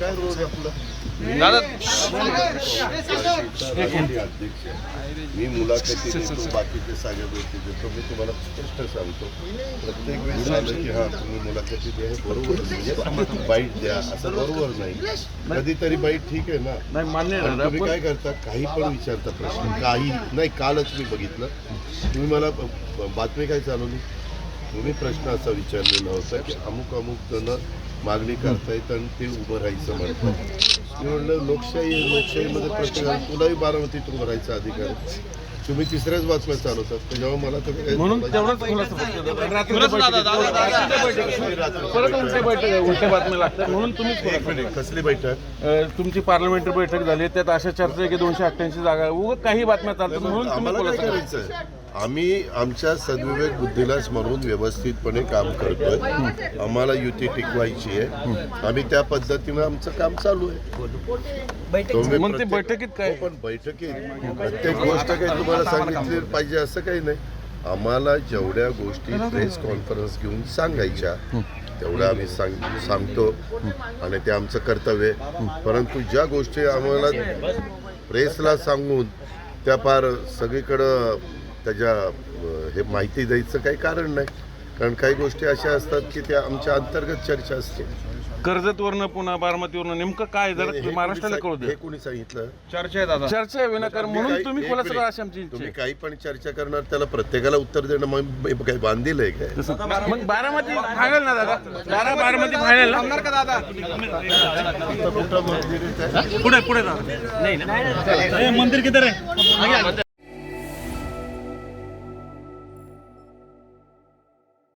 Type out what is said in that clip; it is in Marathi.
काय रोज आपलं दादा अध्यक्ष मी मुलाखती देतो, बाकीचे सगळ्या गोष्टी देतो. मी तुम्हाला स्पष्ट सांगतो, प्रत्येक वेळेस आलं की हा तुम्ही मुलाखती द्या, हे बरोबर म्हणजे बाईट द्या असं बरोबर नाही. कधीतरी बाईट ठीक आहे ना, नाही मान्य पण आहे. तुम्ही काय करता, काही पण विचारता प्रश्न, काही नाही. कालच मी बघितलं, तुम्ही मला बातमी काय चालवली, तुम्ही प्रश्न असा विचारलेला होता की अमुक अमुक जण मागणी करतायत आणि ते उभं राहायचं म्हणतात. मी म्हणलं लोकशाही आहे, लोकशाहीमध्ये प्रत्येकाला, तुलाही बारामतीत उभं राहायचा अधिकार आहे. तुम्ही तिसऱ्याच बातम्या चालवतात, त्याच्यावर मला तर म्हणून तेवढंच खुलासा परत उलट्या बैठक उलट्या बातम्या लागतात म्हणून तुम्हीच कसली बैठक, तुमची पार्लमेंटरी बैठक झाली, त्यात अशा चर्चा आहे की 288 जागा उगाच काही बातम्या चालतात म्हणून आम्हाला काय तुम्ही करायचं. आम्ही आमच्या सद्विवेक बुद्धीला स्मरून व्यवस्थितपणे काम करतोय. आम्हाला युती टिकवायची आहे, आम्ही त्या पद्धतीनं आमचं काम चालू आहे. मग ते बैठकीत काय? पण बैठकीत प्रत्येक गोष्ट काही तुम्हाला सांगितली पाहिजे असं काही नाही. आम्हाला जेवढ्या गोष्टी प्रेस कॉन्फरन्स घेऊन सांगायच्या तेवढं आम्ही सांगतो आणि ते आमचं कर्तव्य आहे. परंतु ज्या गोष्टी आम्हाला प्रेसला सांगून त्या फार सगळीकडं त्याच्या हे माहिती द्यायचं काही कारण नाही. कारण काही गोष्टी अशा असतात की त्या आमच्या अंतर्गत चर्चा असते. कर्जतवरनं पुन्हा बारामतीवरनं नेमकं काय जरा महाराष्ट्राला कळू दे. हे कोणी सांगितलं? चर्चा आहे दादा, चर्चा आहे विनाकारण म्हणून तुम्ही खुलासा अशी आमची इच्छा तुम्ही आहे. काही पण चर्चा करणार, त्याला प्रत्येकाला उत्तर देणं मग काही बांधील आहे काय? मग बारामती फायनल ना दादा, बारामती फायनल ना का दादा? कुठं मंदिर आहे? पुढे पुढे दादा, नाही मंदिर किधर आहे?